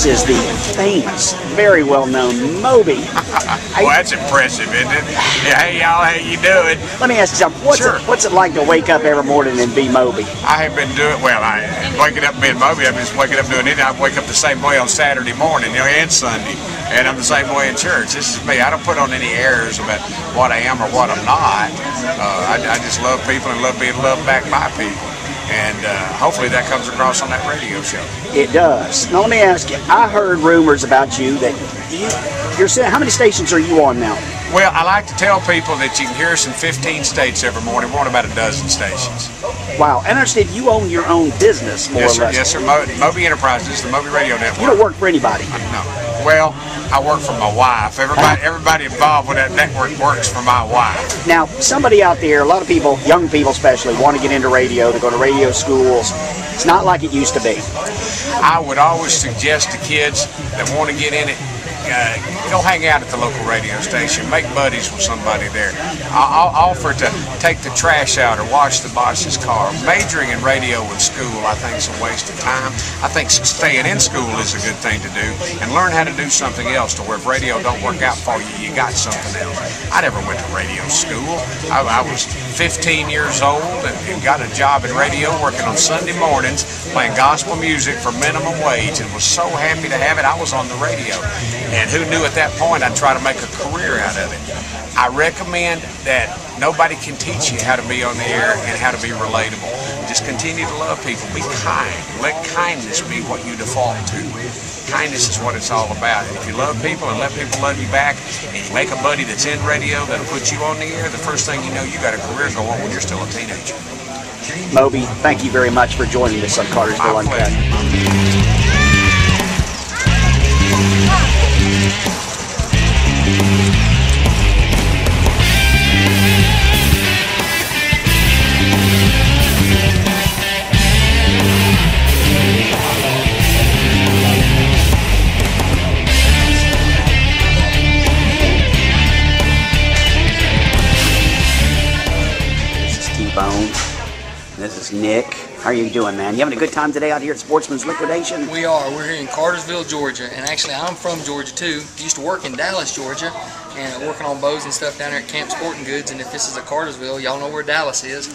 this is the famous, very well-known Moby. Well, that's impressive, isn't it? Yeah, hey, y'all, how you doing? Let me ask you something. What's it like to wake up every morning and be Moby? I have been doing, well, waking up being Moby, I've been waking up doing it. I wake up the same way on Saturday morning, and Sunday. And I'm the same way in church. This is me. I don't put on any airs about what I am or what I'm not. I just love people and love being loved back by people. And hopefully that comes across on that radio show. It does. Now let me ask you, I heard rumors about you that you're saying, how many stations are you on now? Well, I like to tell people that you can hear us in 15 states every morning. We're on about a dozen stations. Wow, and I understand you own your own business, more or less. Yes, sir. Moby Enterprises, the Moby Radio Network. You don't work for anybody. No. Well, I work for my wife. Everybody involved with that network works for my wife. Now, somebody out there, a lot of people, young people especially, want to get into radio. They go to radio schools. It's not like it used to be. I would always suggest to kids that want to get in it, go hang out at the local radio station, make buddies with somebody there. I'll offer to take the trash out or wash the boss's car. Majoring in radio in school, I think, is a waste of time. I think staying in school is a good thing to do, and learn how to do something else to where if radio don't work out for you, you got something else. I never went to radio school. I was 15 years old and got a job in radio working on Sunday mornings playing gospel music for minimum wage, and was so happy to have it. I was on the radio. And who knew at that point I'd try to make a career out of it. I recommend that nobody can teach you how to be on the air and how to be relatable. Just continue to love people. Be kind. Let kindness be what you default to. Kindness is what it's all about. And if you love people and let people love you back, and you make a buddy that's in radio that'll put you on the air, the first thing you know, you got a career going when you're still a teenager. Moby, thank you very much for joining us on Cartersville UNCUT. This is Nick. How are you doing, man? You having a good time today out here at Sportsman's Liquidation? We are. We're here in Cartersville, Georgia, and actually I'm from Georgia too. Used to work in Dallas, Georgia, and working on bows and stuff down there at Camp Sporting Goods. And if this is a Cartersville, y'all know where Dallas is,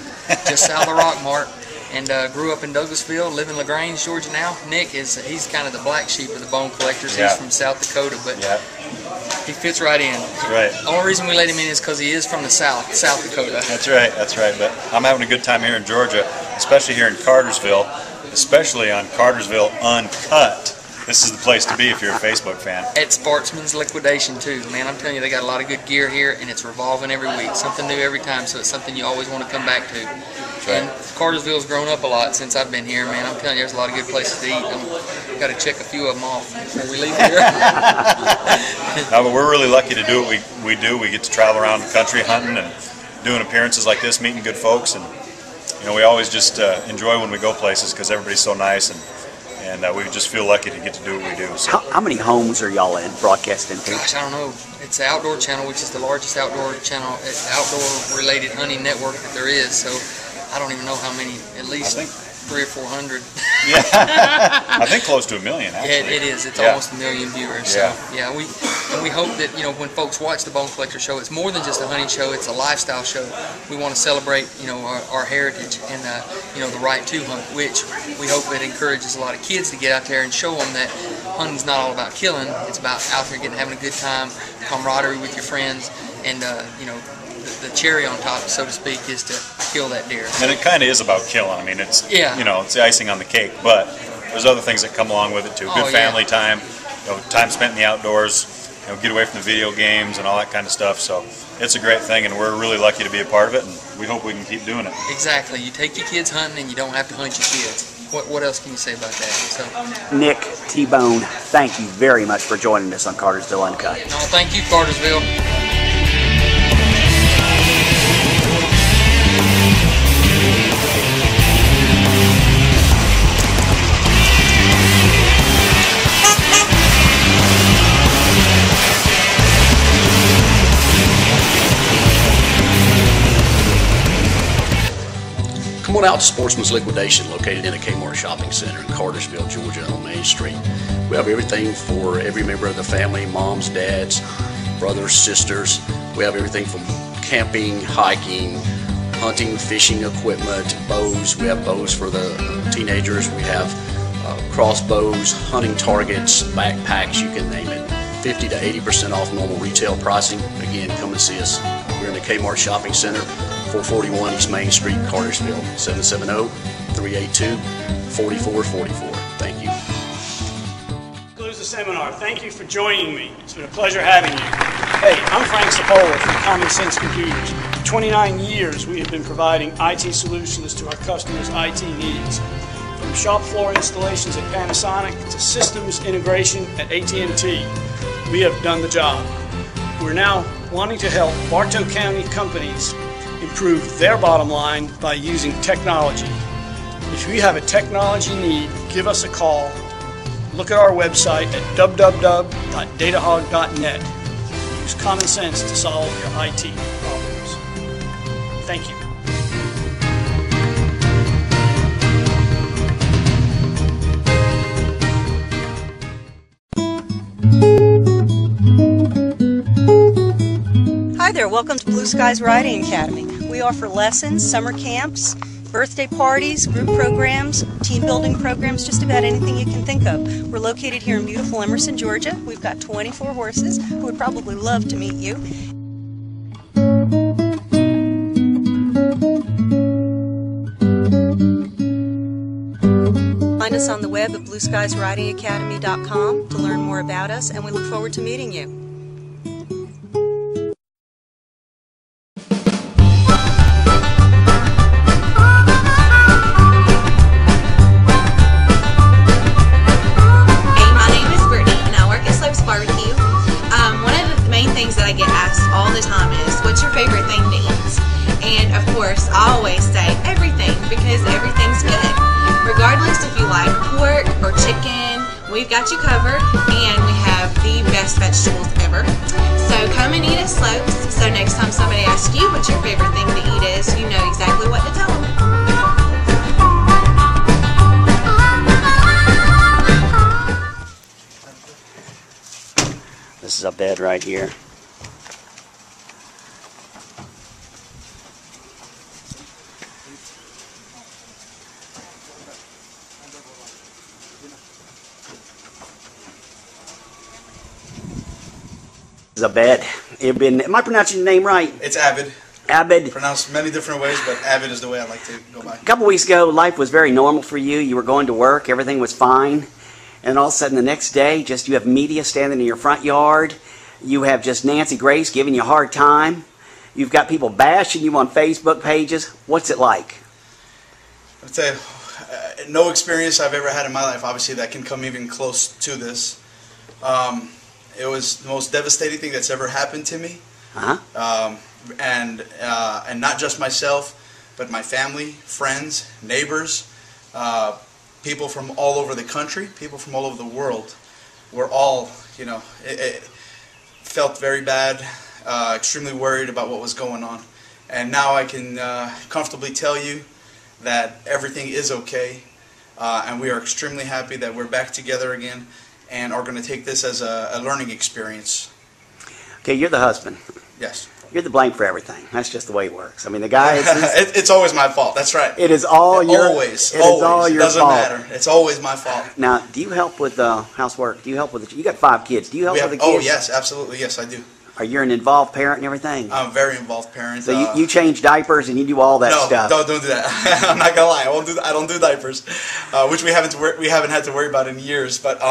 just south of Rockmart. And grew up in Douglasville, live in LaGrange, Georgia now. Nick he's kind of the black sheep of the bone collectors. Yeah. He's from South Dakota, but he fits right in. That's right. The only reason we let him in is because he is from the South Dakota. That's right. But I'm having a good time here in Georgia, especially here in Cartersville, especially on Cartersville UNCUT. This is the place to be if you're a Facebook fan. At Sportsman's Liquidation too, man. I'm telling you, they got a lot of good gear here, and it's revolving every week. Something new every time, so it's something you always want to come back to. And Cartersville's grown up a lot since I've been here, man. I'm telling you, there's a lot of good places to eat. I've got to check a few of them off before we leave here. No, but we're really lucky to do what we do. We get to travel around the country hunting and doing appearances like this, meeting good folks, and we always just enjoy when we go places because everybody's so nice, and we just feel lucky to get to do what we do. So. How many homes are y'all in broadcasting to? Gosh, I don't know. It's the Outdoor Channel, which is the largest outdoor channel, outdoor-related hunting network that there is. So I don't even know how many. At least 300 or 400. Yeah, I think close to 1 million. Actually, yeah, it is. It's almost 1 million viewers. So we hope that when folks watch the Bone Collector Show, it's more than just a hunting show. It's a lifestyle show. We want to celebrate our heritage and the right to hunt, which we hope it encourages a lot of kids to get out there and show them that hunting's not all about killing. It's about out there having a good time, camaraderie with your friends, and the cherry on top, so to speak, is to kill that deer. And it kind of is about killing. I mean, it's it's the icing on the cake, but there's other things that come along with it too. Good family time, time spent in the outdoors, get away from the video games and all that kind of stuff. So it's a great thing, and we're really lucky to be a part of it, and we hope we can keep doing it. Exactly. You take your kids hunting, and you don't have to hunt your kids. What else can you say about that? So, Nick T-Bone, thank you very much for joining us on Cartersville UNCUT. No, thank you, Cartersville. Come on out to Sportsman's Liquidation, located in the Kmart Shopping Center in Cartersville, Georgia on Main Street. We have everything for every member of the family, moms, dads, brothers, sisters. We have everything from camping, hiking, hunting, fishing equipment, bows. We have bows for the teenagers. We have crossbows, hunting targets, backpacks, you can name it. 50 to 80% off normal retail pricing. Again, come and see us. We're in the Kmart Shopping Center, 441 East Main Street, Cartersville, 770-382-4444. Thank you. Concludes the seminar. Thank you for joining me. It's been a pleasure having you. Hey, I'm Frank Cipolla from Common Sense Computers. For 29 years, we have been providing IT solutions to our customers' IT needs. From shop floor installations at Panasonic to systems integration at AT&T, we have done the job. We're now wanting to help Bartow County companies improve their bottom line by using technology. If you have a technology need, give us a call. Look at our website at www.datahog.net. Use common sense to solve your IT problems. Thank you. Hi there, welcome to Blue Skies Riding Academy. We offer lessons, summer camps, birthday parties, group programs, team building programs, just about anything you can think of. We're located here in beautiful Emerson, Georgia. We've got 24 horses who would probably love to meet you. Find us on the web at blueskiesridingacademy.com to learn more about us, and we look forward to meeting you. I always say everything, because everything's good. Regardless if you like pork or chicken, we've got you covered, and we have the best vegetables ever. So come and eat at Slopes, so next time somebody asks you what your favorite thing to eat is, you know exactly what to tell them. This is a bed right here. A bed. Am I pronouncing your name right? It's Abid. Abid. Pronounced many different ways, but Abid is the way I like to go by. A couple weeks ago, life was very normal for you. You were going to work. Everything was fine. And all of a sudden, the next day, just you have media standing in your front yard. You have just Nancy Grace giving you a hard time. You've got people bashing you on Facebook pages. What's it like? I'd say no experience I've ever had in my life, obviously, that can come even close to this. It was the most devastating thing that's ever happened to me, and not just myself, but my family, friends, neighbors, people from all over the country, people from all over the world. We're all, it felt very bad, extremely worried about what was going on, and now I can comfortably tell you that everything is okay, and we are extremely happy that we're back together again, and are going to take this as a learning experience. Okay, you're the husband. Yes. You're the blame for everything. That's just the way it works. I mean, the guy is... It's always my fault. That's right. It is all your... Always. It is all your fault. Doesn't matter. It's always my fault. Now, do you help with housework? Do you help with... You got 5 kids. Do you help with the kids? Oh, yes, absolutely. Yes, I do. Are you an involved parent and everything? I'm a very involved parent. So you change diapers and you do all that stuff? No, don't do that. I'm not gonna lie. I don't do diapers, which we haven't had to worry about in years. But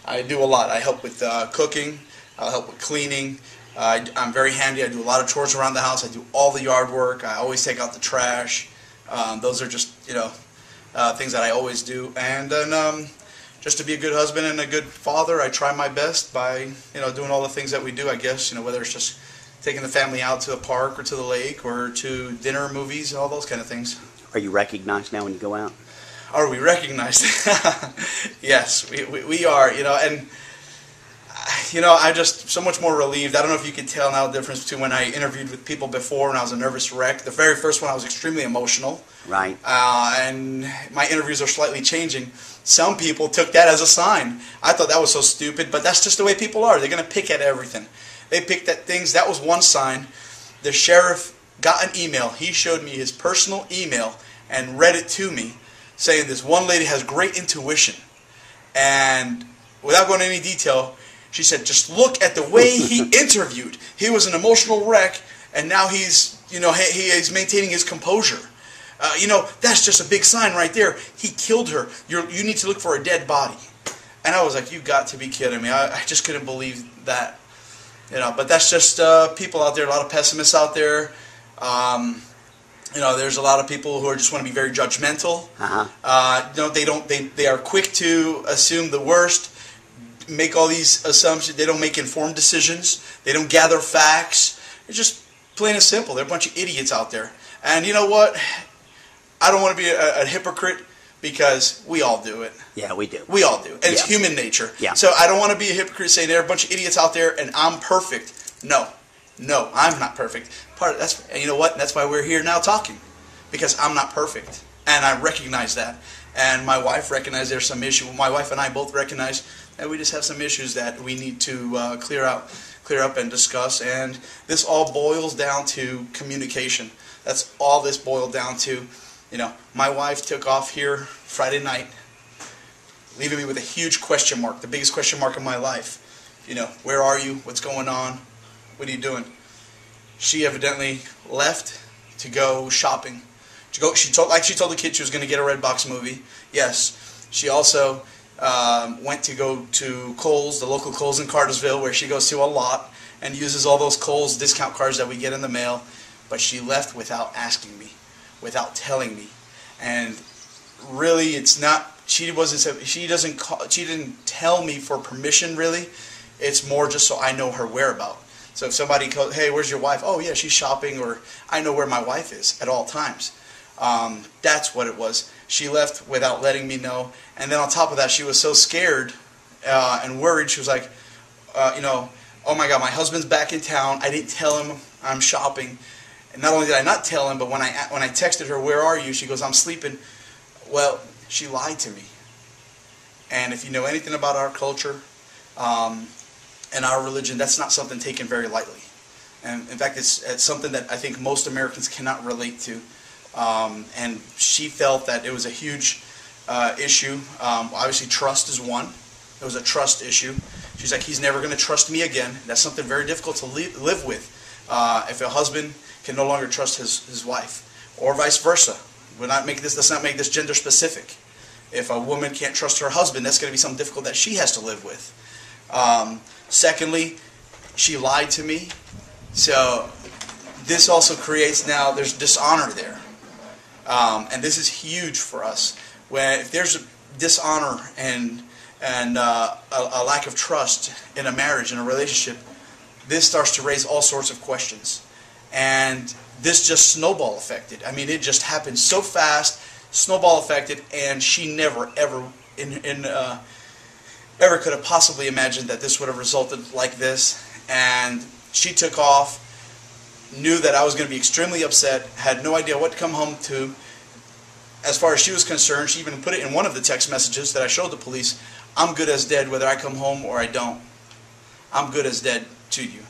I do a lot. I help with cooking. I help with cleaning. I'm very handy. I do a lot of chores around the house. I do all the yard work. I always take out the trash. Those are just things that I always do. And then just to be a good husband and a good father, I try my best by doing all the things that we do. I guess whether it's just taking the family out to a park or to the lake or to dinner, movies, all those kind of things. Are you recognized now when you go out? Are we recognized? Yes, we are. And you know, I'm just so much more relieved. I don't know if you can tell now the difference between when I interviewed with people before when I was a nervous wreck. The very first one I was extremely emotional. Right. And my interviews are slightly changing. Some people took that as a sign. I thought that was so stupid, but that's just the way people are. They're going to pick at everything. They picked at things. That was one sign. The sheriff got an email. He showed me his personal email and read it to me, saying this one lady has great intuition. And without going into any detail, she said, just look at the way he interviewed. He was an emotional wreck, and now he's, you know, he is maintaining his composure. You know, that's just a big sign right there. He killed her. You need to look for a dead body. And I was like, you got to be kidding me. I just couldn't believe that. You know, but that's just people out there, a lot of pessimists out there. You know, there's a lot of people who are just want to be very judgmental. You know, they are quick to assume the worst, make all these assumptions. They don't make informed decisions. They don't gather facts. It's just plain and simple. They're a bunch of idiots out there. And you know what? I don't want to be a hypocrite because we all do it. Yeah, we do. We all do. And it's human nature. Yeah. So I don't want to be a hypocrite saying there are a bunch of idiots out there and I'm perfect. No. No, I'm not perfect. And you know what? That's why we're here now talking. Because I'm not perfect. And I recognize that. And my wife recognized there's some issue. My wife and I both recognize that we just have some issues that we need to clear up and discuss. And this all boils down to communication. That's all this boiled down to. You know, my wife took off here Friday night, leaving me with a huge question mark, the biggest question mark of my life. You know, where are you? What's going on? What are you doing? She evidently left to go shopping. She told the kids she was going to get a Redbox movie. Yes. She also went to go to Kohl's, the local Kohl's in Cartersville, where she goes to a lot and uses all those Kohl's discount cards that we get in the mail. But she left without asking me, without telling me. And really, it's not. She didn't tell me for permission. Really, it's more just so I know her whereabouts. So if somebody goes, hey, where's your wife? Oh, yeah, she's shopping, or I know where my wife is at all times. That's what it was. She left without letting me know. And then on top of that, she was so scared and worried. She was like, you know, oh, my God, my husband's back in town. I didn't tell him I'm shopping. And not only did I not tell him, but when I texted her, where are you? She goes, I'm sleeping. Well, she lied to me. And if you know anything about our culture, and our religion, that's not something taken very lightly. And in fact, it's something that I think most Americans cannot relate to. And she felt that it was a huge issue. Obviously, trust is one. It was a trust issue. She's like, he's never going to trust me again. That's something very difficult to live with. If a husband can no longer trust his wife, or vice versa. Let's not make this gender specific. If a woman can't trust her husband, that's going to be something difficult that she has to live with. Secondly, she lied to me. So this also creates now, there's dishonor there. And this is huge for us. If there's dishonor and a lack of trust in a marriage, in a relationship, this starts to raise all sorts of questions. And this just snowball affected. I mean, it just happened so fast, snowball affected, and she never, ever ever could have possibly imagined that this would have resulted like this. And she took off, knew that I was going to be extremely upset, had no idea what to come home to. As far as she was concerned, she even put it in one of the text messages that I showed the police, I'm good as dead whether I come home or I don't. I'm good as dead to you.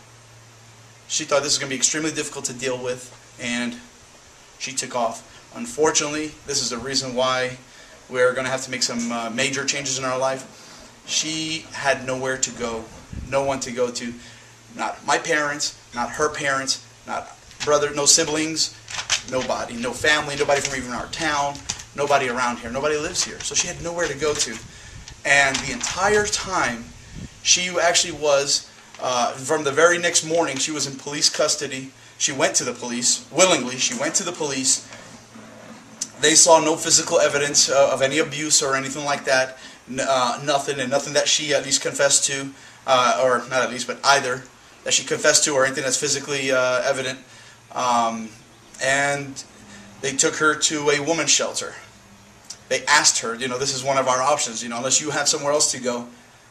She thought this was going to be extremely difficult to deal with, and she took off. Unfortunately, this is the reason why we're going to have to make some major changes in our life. She had nowhere to go, no one to go to. Not my parents, not her parents, not brother, no siblings, nobody, no family, nobody from even our town, nobody around here, nobody lives here. So she had nowhere to go to. And the entire time, she actually was, from the very next morning, she was in police custody. She went to the police, willingly, she went to the police. They saw no physical evidence of any abuse or anything like that. Nothing, and nothing that she at least confessed to, or not at least, but either that she confessed to or anything that's physically evident. And they took her to a woman's shelter. They asked her, you know, this is one of our options, you know, unless you have somewhere else to go.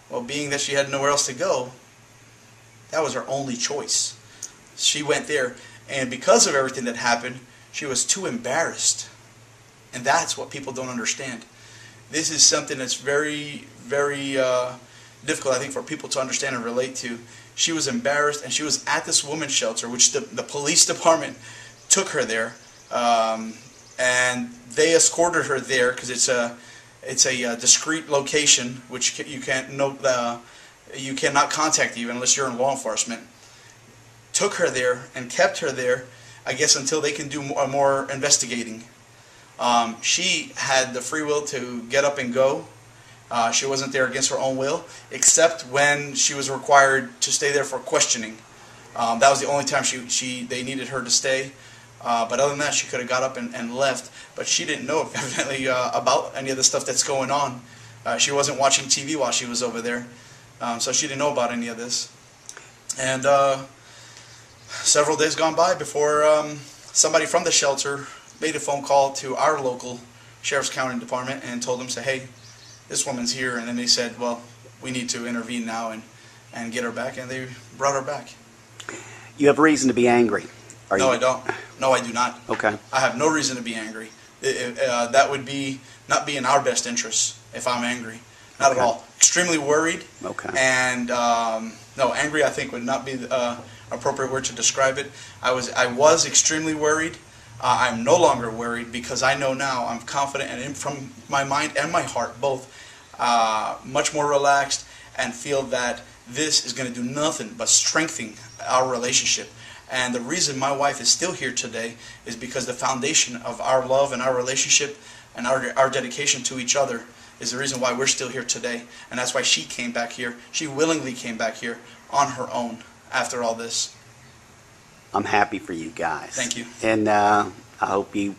Well, being that she had nowhere else to go, That was her only choice. She went there, and because of everything that happened, she was too embarrassed. And that's what people don't understand. This is something that's very, very difficult, I think, for people to understand and relate to. She was embarrassed, and she was at this women's shelter, which the police department took her there, and they escorted her there because it's a discreet location, which you cannot contact you unless you're in law enforcement. Took her there and kept her there, I guess, until they can do more investigating. She had the free will to get up and go. She wasn't there against her own will, except when she was required to stay there for questioning. That was the only time they needed her to stay. But other than that, she could have got up and left. But she didn't know, evidently, about any of the stuff that's going on. She wasn't watching TV while she was over there, so she didn't know about any of this. And several days gone by before somebody from the shelter made a phone call to our local sheriff's county department and told them, say, hey, this woman's here. And then they said, well, we need to intervene now and get her back. And they brought her back. You have reason to be angry. No, I don't. No, I do not. Okay. I have no reason to be angry. That would not be in our best interest if I'm angry. Not at all. Extremely worried. Okay. And no, angry I think would not be the appropriate word to describe it. I was extremely worried. I'm no longer worried because I know now, I'm confident, and from my mind and my heart both, much more relaxed, and feel that this is going to do nothing but strengthen our relationship. And the reason my wife is still here today is because the foundation of our love and our relationship and our dedication to each other is the reason why we're still here today. And that's why she came back here. She willingly came back here on her own after all this. I'm happy for you guys. Thank you. And I hope you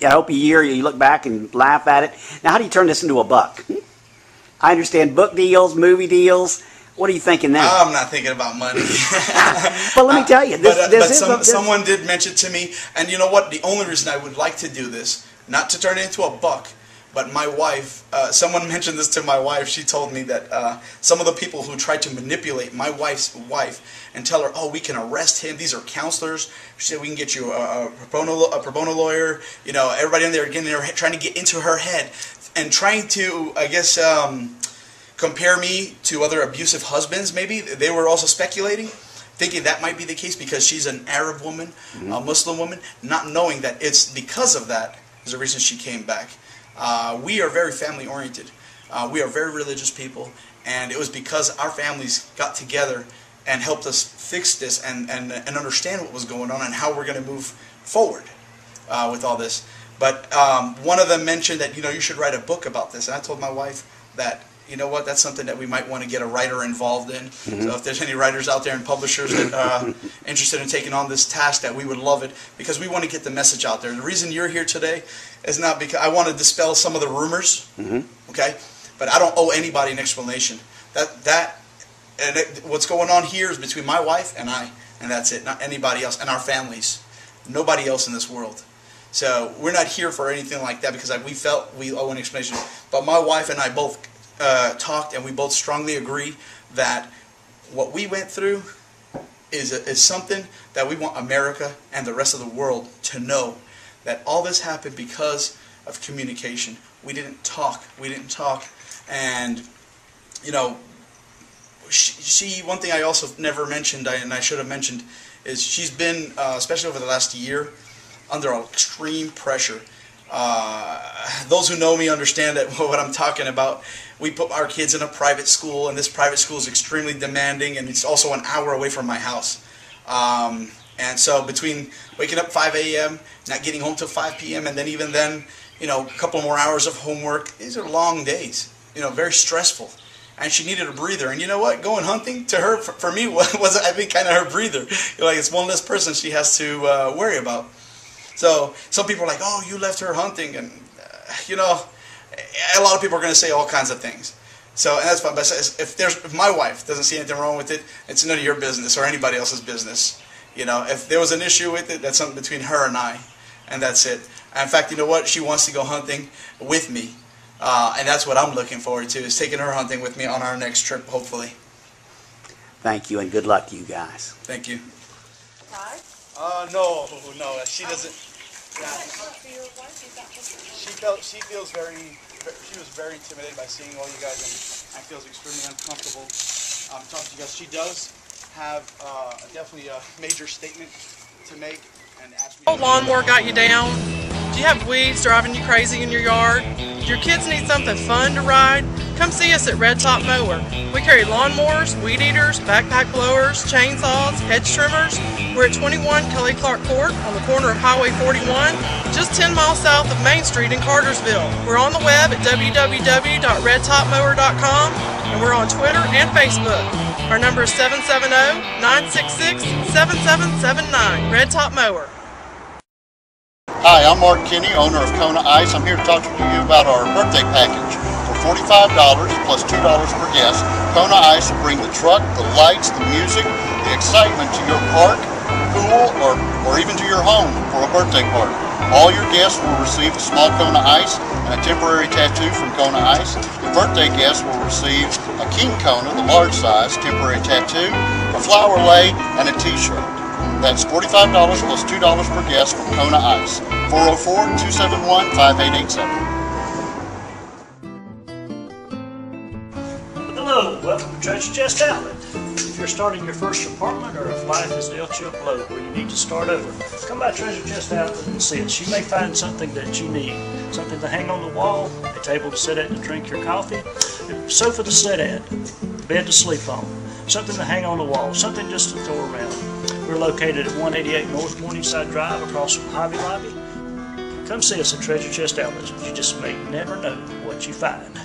look back and laugh at it. Now, how do you turn this into a buck? I understand book deals, movie deals. What are you thinking now? I'm not thinking about money. But let me tell you, someone did mention to me, and you know what? The only reason I would like to do this, not to turn it into a buck, but my wife, someone mentioned this to my wife. She told me that some of the people who tried to manipulate my wife's wife and tell her, oh, we can arrest him, these are counselors, she said we can get you a pro bono lawyer, you know, everybody in there again, they're trying to get into her head and trying to, I guess, compare me to other abusive husbands, maybe. They were also speculating, thinking that might be the case because she's an Arab woman, a Muslim woman, not knowing that it's because of that is the reason she came back. We are very family-oriented. We are very religious people, and it was because our families got together and helped us fix this and understand what was going on and how we're going to move forward with all this. But one of them mentioned that, you know, you should write a book about this, and I told my wife that, you know what, that's something that we might want to get a writer involved in. So if there's any writers out there and publishers that are interested in taking on this task, that we would love it, because we want to get the message out there. The reason you're here today is not because I want to dispel some of the rumors, okay? But I don't owe anybody an explanation. What's going on here is between my wife and I, and that's it, not anybody else, and our families. Nobody else in this world. So we're not here for anything like that because we felt we owe an explanation. But my wife and I both talked, and we both strongly agree that what we went through is something that we want America and the rest of the world to know, that all this happened because of communication. We didn't talk. And, you know, one thing I also never mentioned, and I should have mentioned, is she's been, especially over the last year, under extreme pressure. Those who know me understand that what I'm talking about. We put our kids in a private school, and this private school is extremely demanding, and it's also an hour away from my house. And so between waking up 5 a.m., not getting home till 5 p.m., and then even then, you know, a couple more hours of homework, these are long days, you know, very stressful. And she needed a breather. And you know what? Going hunting to her, for me, was I think, kind of her breather. Like, it's one less person she has to worry about. So some people are like, oh, you left her hunting. And, you know, a lot of people are going to say all kinds of things. So, and that's fine. But if my wife doesn't see anything wrong with it, it's none of your business or anybody else's business. You know, if there was an issue with it, that's something between her and I. And that's it. In fact, you know what? She wants to go hunting with me. And that's what I'm looking forward to, is taking her hunting with me on our next trip, hopefully. Thank you, and good luck to you guys. Thank you. No, she doesn't. Yeah. She feels very. She was very intimidated by seeing all you guys, and I feels extremely uncomfortable talking to you guys. She does have definitely a major statement to make and ask me. Oh, lawnmower got you down? Do you have weeds driving you crazy in your yard? Do your kids need something fun to ride? Come see us at Red Top Mower. We carry lawnmowers, weed eaters, backpack blowers, chainsaws, hedge trimmers. We're at 21 Kelly Clark Court on the corner of Highway 41, just 10 miles south of Main Street in Cartersville. We're on the web at www.redtopmower.com, and we're on Twitter and Facebook. Our number is 770-966-7779. Red Top Mower. Hi, I'm Mark Kinney, owner of Kona Ice. I'm here to talk to you about our birthday package. For $45 plus $2 per guest, Kona Ice will bring the truck, the lights, the music, the excitement to your park, pool, or even to your home for a birthday party. All your guests will receive a small Kona Ice and a temporary tattoo from Kona Ice. The birthday guests will receive a King Kona, the large size, temporary tattoo, a flower lei, and a t-shirt. That's $45 plus $2 per guest from Kona Ice. 404-271-5887. Hello, welcome to Treasure Chest Outlet. If you're starting your first apartment or if life has dealt you a blow where you need to start over, come by Treasure Chest Outlet and see us. You may find something that you need. Something to hang on the wall, a table to sit at to drink your coffee, a sofa to sit at, a bed to sleep on, something to hang on the wall, something just to throw around. We're located at 188 North Morningside Drive across from Hobby Lobby. Come see us at Treasure Chest Outlet. You just may never know what you find.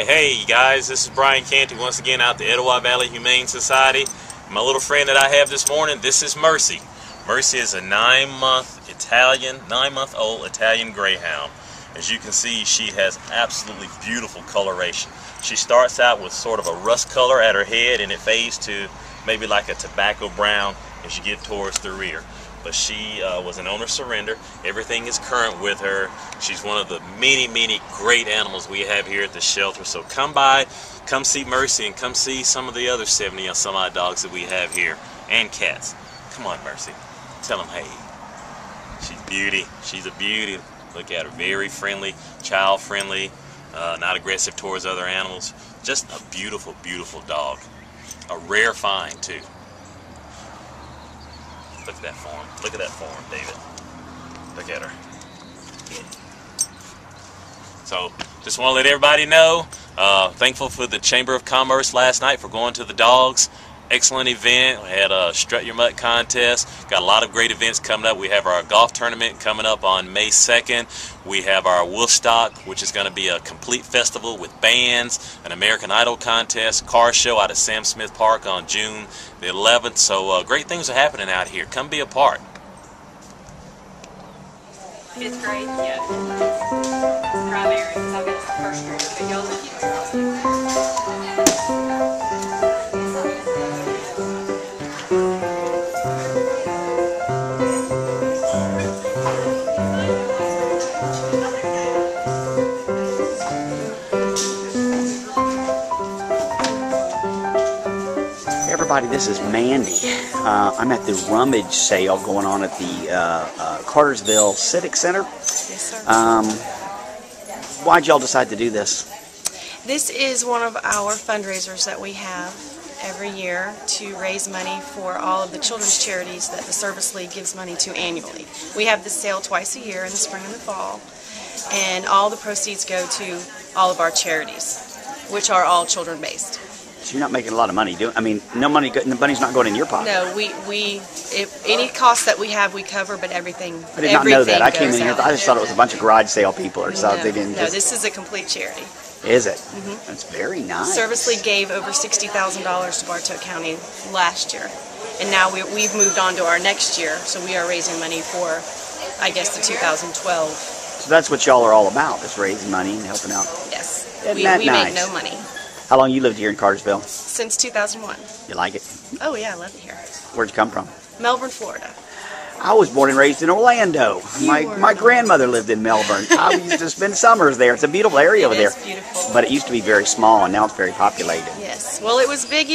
Hey guys, this is Brian Canty once again out the Etowah Valley Humane Society. My little friend that I have this morning, this is Mercy. Mercy is a 9-month-old Italian Greyhound. As you can see, she has absolutely beautiful coloration. She starts out with sort of a rust color at her head and it fades to maybe like a tobacco brown as you get towards the rear. But she was an owner surrender. Everything is current with her. She's one of the many great animals we have here at the shelter. So come by, come see Mercy, and come see some of the other 70 or some odd dogs that we have here, and cats. Come on, Mercy. Tell them, hey. She's beauty. She's a beauty. Look at her. Very friendly, child friendly, not aggressive towards other animals. Just a beautiful, beautiful dog. A rare find, too. Look at that form. Look at that form, David. Look at her. So, just want to let everybody know, thankful for the Chamber of Commerce last night for going to the dogs. Excellent event. We had a Strut Your Mutt contest. Got a lot of great events coming up. We have our golf tournament coming up on May 2nd. We have our Woodstock, which is going to be a complete festival with bands, an American Idol contest, car show out at Sam Smith Park on June the 11th. So great things are happening out here. Come be a part. 5th grade, yeah. Primary, so I guess the first grade, but y'all will keep Everybody, this is Mandy. I'm at the rummage sale going on at the Cartersville Civic Center. Yes, sir. Why'd y'all decide to do this? This is one of our fundraisers that we have every year to raise money for all of the children's charities that the Service League gives money to annually. We have this sale twice a year in the spring and the fall. and all the proceeds go to all of our charities, which are all children-based. So you're not making a lot of money, I mean, no money. The money's not going in your pocket. No, if any costs that we have, we cover, but everything. I did not know that. I came in here. I just thought it was a bunch of garage sale people or something. No, this is a complete charity. Is it? That's very nice. Service League gave over $60,000 to Bartow County last year, and now we've moved on to our next year, so we are raising money for, I guess, the 2012. So that's what y'all are all about, is raising money and helping out. Yes. Isn't We that make nice? no money. How long you lived here in Cartersville? Since 2001. You like it? Oh yeah, I love it here. Where'd you come from? Melbourne, Florida. I was born and raised in Orlando. My grandmother lived in Melbourne. I used to spend summers there. It's a beautiful area over there. It is beautiful. But it used to be very small, and now it's very populated. Yes. Well, it was big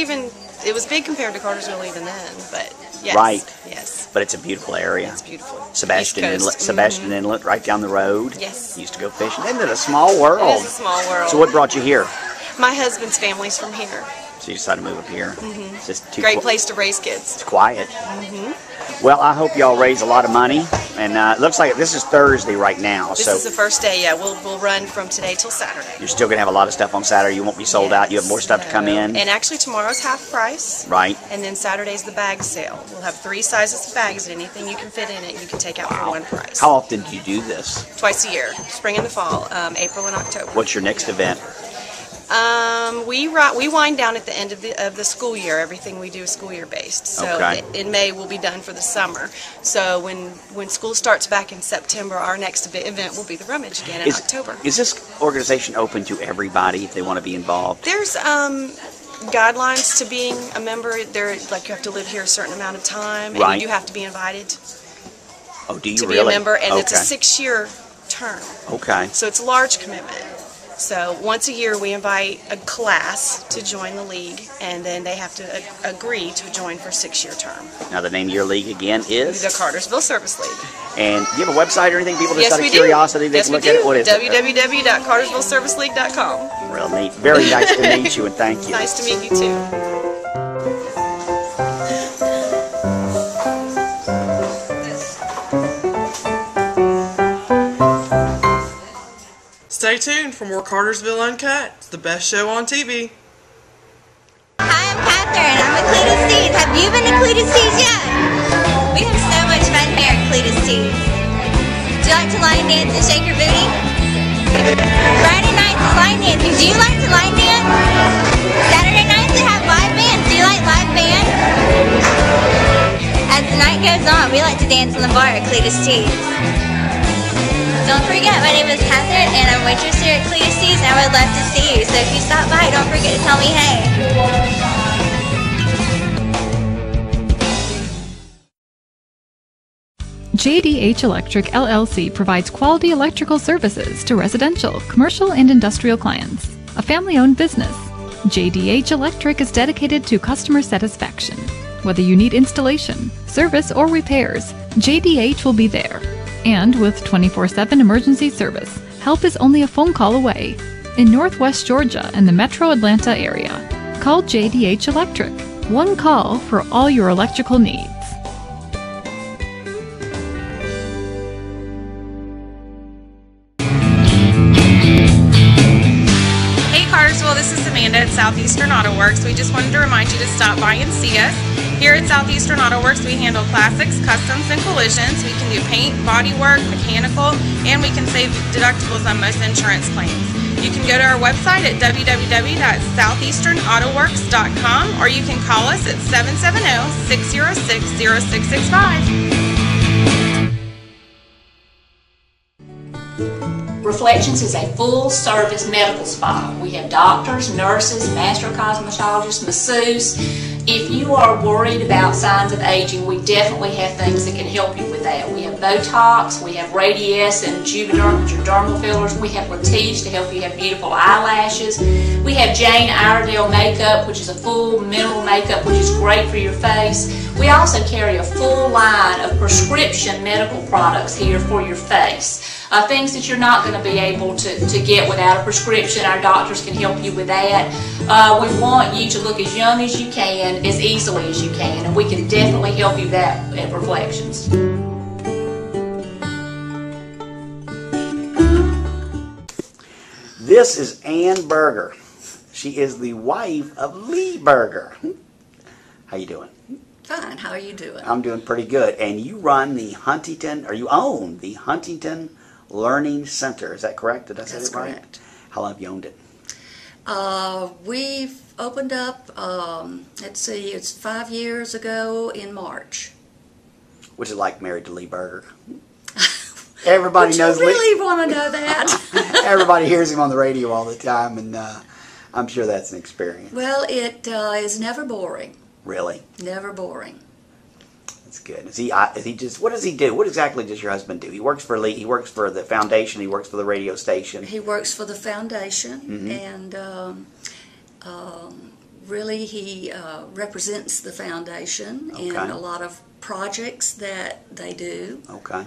compared to Cartersville even then, but yes. Right. Yes. But it's a beautiful area. It's beautiful. Sebastian Inlet, right down the road. Yes. Used to go fishing. Isn't it a small world? It is a small world. So what brought you here? My husband's family's from here. So you decided to move up here. It's just Great place to raise kids. It's quiet. Well, I hope y'all raise a lot of money. And it looks like this is Thursday right now. This is the first day, yeah. We'll run from today till Saturday. You're still going to have a lot of stuff on Saturday. You won't be sold out. You have more stuff to come in. And actually tomorrow's half price. Right. And then Saturday's the bag sale. We'll have 3 sizes of bags, and anything you can fit in it, you can take out for one price. How often do you do this? Twice a year. Spring and the fall, April and October. What's your next event? We wind down at the end of the school year. Everything we do is school year based. So in May we'll be done for the summer. So when school starts back in September, our next event will be the rummage again in October. Is this organization open to everybody if they want to be involved? There's guidelines to being a member. There, like, you have to live here a certain amount of time, and you do have to be invited. Oh, do you to really? be a member, and it's a 6-year term. Okay. So it's a large commitment. So once a year we invite a class to join the league, and then they have to agree to join for a 6-year term. Now the name of your league again is? The Cartersville Service League. And do you have a website or anything? People just out of do. curiosity, they Yes, can look we at do. it. What is it? www.cartersvilleserviceleague.com. Real neat. Very nice to meet you, and thank you. Nice to meet you too. Stay tuned for more Cartersville Uncut. It's the best show on TV. Hi, I'm Catherine. I'm with Cletus Tees. Have you been to Cletus Tees yet? We have so much fun here at Cletus Tees. Do you like to line dance and shake your booty? Friday nights is line dancing. Do you like to line dance? Saturday nights they have live bands. Do you like live bands? As the night goes on, we like to dance in the bar at Cletus Tees. Don't forget, my name is Catherine, and I'm waitress here at Cletus Tees, and I would love to see you. So if you stop by, don't forget to tell me hey. JDH Electric LLC provides quality electrical services to residential, commercial, and industrial clients. A family-owned business, JDH Electric is dedicated to customer satisfaction. Whether you need installation, service, or repairs, JDH will be there. And with 24/7 emergency service, help is only a phone call away. In Northwest Georgia and the Metro Atlanta area, call JDH Electric. One call for all your electrical needs. Hey Cartersville, this is Amanda at Southeastern Auto Works. We just wanted to remind you to stop by and see us. Here at Southeastern Auto Works, we handle classics, customs, and collisions. We can do paint, body work, mechanical, and we can save deductibles on most insurance claims. You can go to our website at www.southeasternautoworks.com, or you can call us at 770-606-0665. Reflections is a full-service medical spa. We have doctors, nurses, master cosmetologists, masseuse. If you are worried about signs of aging, we definitely have things that can help you with that. We have Botox, we have Radiesse and Juvederm, which are dermal fillers. We have Latisse to help you have beautiful eyelashes. We have Jane Iredale makeup, which is a full mineral makeup, which is great for your face. We also carry a full line of prescription medical products here for your face. Things that you're not going to be able to get without a prescription. Our doctors can help you with that. We want you to look as young as you can, as easily as you can, and we can definitely help you that at Reflections. This is Ann Berger. She is the wife of Lee Berger. How you doing? Fine. How are you doing? I'm doing pretty good. And you run the Huntington, or you own the Huntington Learning Center. Is that correct? Did I say that right? That's correct. How long have you owned it? We've opened up, let's see, it's 5 years ago in March. Which is like married to Lee Berger. Everybody knows Lee. Lee. You really want to know that? Everybody hears him on the radio all the time, and I'm sure that's an experience. Well, it is never boring. Really? Never boring. That's good. Is he just? What does he do? What exactly does your husband do? He works for Lee. He works for the foundation. He works for the radio station. He works for the foundation, and really he represents the foundation in a lot of projects that they do. Okay.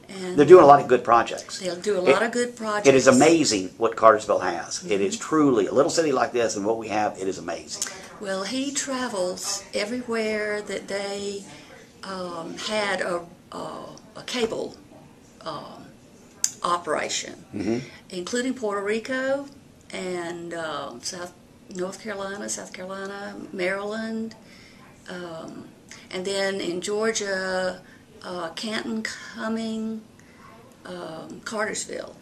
And they're doing a lot of good projects. They'll do a lot of good projects. It is amazing what Cartersville has. It is truly a little city like this, and what we have, it is amazing. Well, he travels everywhere that they had a cable operation, including Puerto Rico and North Carolina, South Carolina, Maryland, and then in Georgia, Canton, Cumming, Cartersville.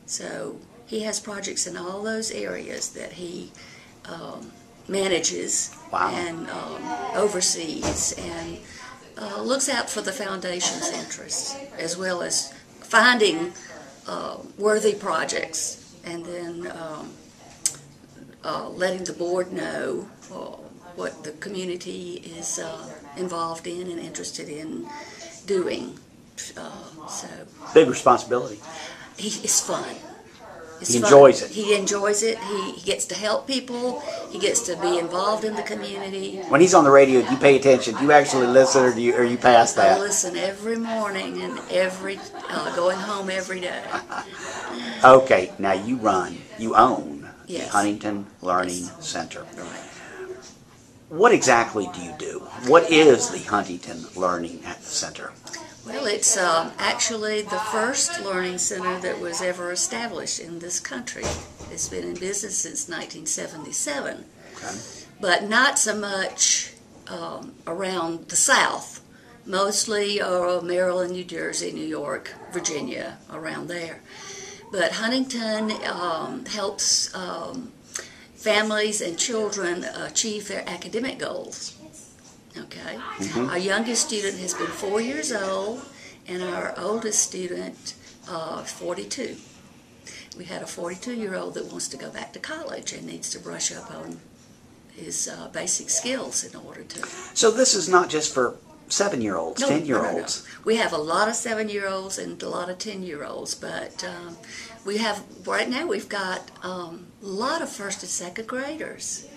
So he has projects in all those areas that he manages and oversees, and looks out for the foundation's interests, as well as finding worthy projects, and then letting the board know what the community is involved in and interested in doing. So big responsibility. It's fun. He enjoys it. He enjoys it. He gets to help people. He gets to be involved in the community. When he's on the radio, do you pay attention? Do you actually listen, or do you pass that? I listen every morning and going home every day. Okay, now you own the Yes. Huntington Learning Center. Right. What exactly do you do? What is the Huntington Learning Center? Well, it's actually the first learning center that was ever established in this country. It's been in business since 1977, but not so much around the South. Mostly Maryland, New Jersey, New York, Virginia, around there. But Huntington helps families and children achieve their academic goals. Okay. Our youngest student has been 4 years old, and our oldest student, 42. We had a 42-year-old that wants to go back to college and needs to brush up on his basic skills in order to. So this is not just for 7-year-olds, 10-year-olds. No. We have a lot of 7-year-olds and a lot of 10-year-olds, but we have right now we've got a lot of first and second graders.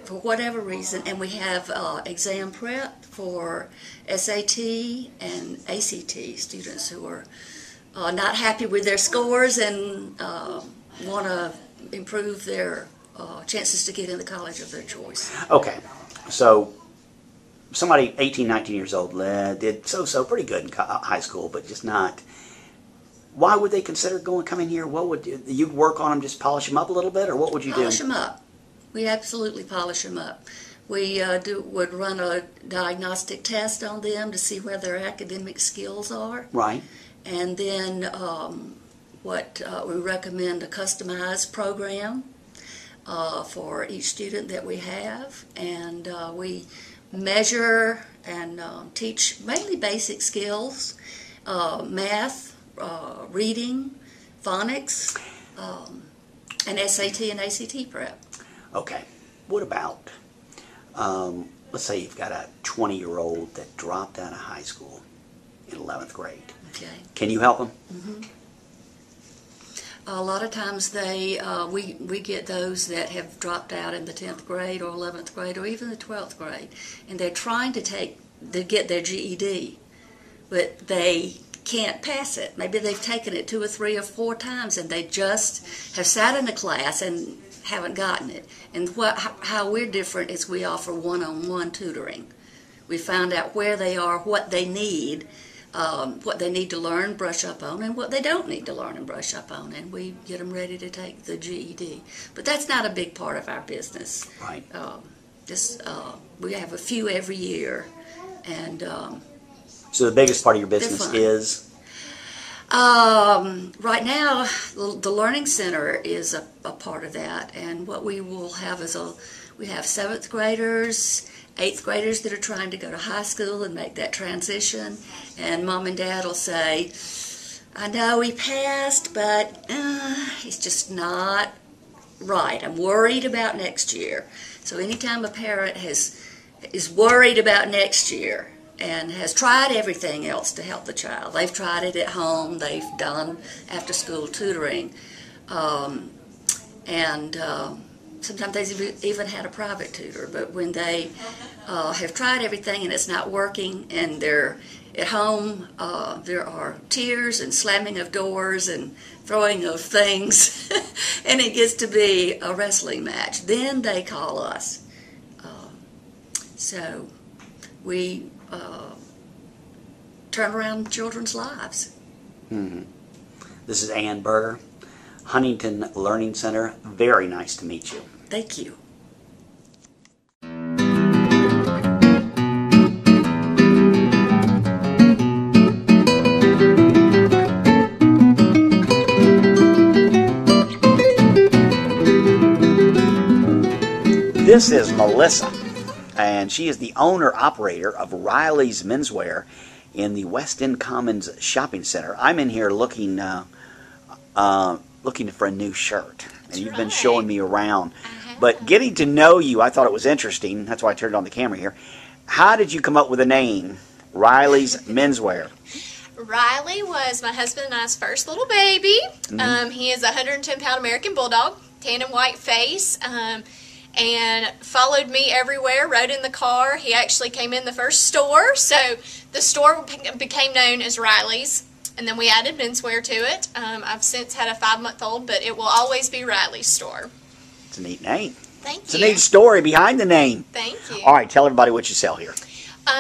For whatever reason, and we have exam prep for SAT and ACT students who are not happy with their scores and want to improve their chances to get in the college of their choice. Okay, so somebody 18, 19 years old did so pretty good in high school, but just not. Would why they consider coming here? What would you work on them? Just polish them up a little bit, or what would you do? Polish them up. We absolutely polish them up. We would run a diagnostic test on them to see where their academic skills are. Right. And then we recommend a customized program for each student that we have. And we measure and teach mainly basic skills, math, reading, phonics, and SAT and ACT prep. Okay, what about, let's say you've got a 20-year-old that dropped out of high school in 11th grade. Okay. Can you help them? A lot of times we get those that have dropped out in the 10th grade or 11th grade or even the 12th grade, and they're trying to get their GED, but they can't pass it. Maybe they've taken it 2 or 3 or 4 times and they just have sat in a class and haven't gotten it. And how we're different is we offer one-on-one tutoring. We find out where they are, what they need, what they need to learn, brush up on, and what they don't need to learn and brush up on, and we get them ready to take the GED. But that's not a big part of our business. Right. We have a few every year, and so the biggest part of your business is? Right now, the Learning Center is a part of that, and what we will have is we have 7th graders, 8th graders that are trying to go to high school and make that transition, and Mom and Dad will say, I know he passed, but he's just not right. I'm worried about next year. So anytime a parent is worried about next year and has tried everything else to help the child, they've tried it at home, they've done after-school tutoring, and sometimes they've even had a private tutor, but when they have tried everything and it's not working and they're at home, there are tears and slamming of doors and throwing of things, and it gets to be a wrestling match. Then they call us. So we turn around children's lives. Mm-hmm. This is Ann Berger, Huntington Learning Center. Very nice to meet you. Thank you. This is Melissa, and she is the owner-operator of Riley's Menswear in the West End Commons Shopping Center. I'm in here looking for a new shirt, and you've been showing me around. But getting to know you, I thought it was interesting. That's why I turned on the camera here. How did you come up with the name, Riley's Menswear? Riley was my husband and I's first little baby. Mm-hmm. He is a 110-pound American Bulldog, tan and white face, and followed me everywhere, rode in the car. He actually came in the first store, so the store became known as Riley's, and then we added menswear to it. I've since had a 5-month-old, but it will always be Riley's store. It's a neat name. Thank you. It's a neat story behind the name. Thank you. All right, tell everybody what you sell here.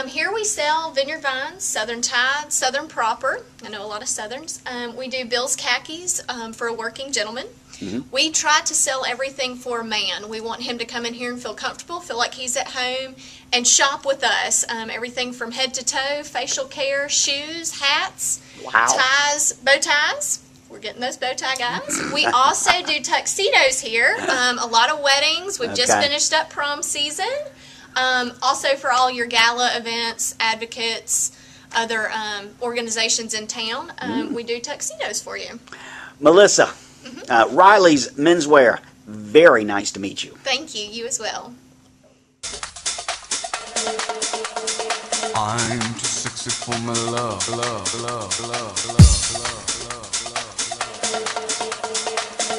Here we sell Vineyard Vines, Southern Tide, Southern Proper. I know a lot of Southerns. We do Bill's Khakis for a working gentleman. Mm-hmm. We try to sell everything for a man. We want him to come in here and feel comfortable, feel like he's at home, and shop with us. Everything from head to toe, facial care, shoes, hats, ties, bow ties. We're getting those bow tie guys. We also do tuxedos here. A lot of weddings. We've just finished up prom season. Also for all your gala events, advocates, other organizations in town, we do tuxedos for you. Melissa, Riley's Menswear, very nice to meet you. Thank you. You as well. I'm too sexy for my love, love, love, love, love, love, love.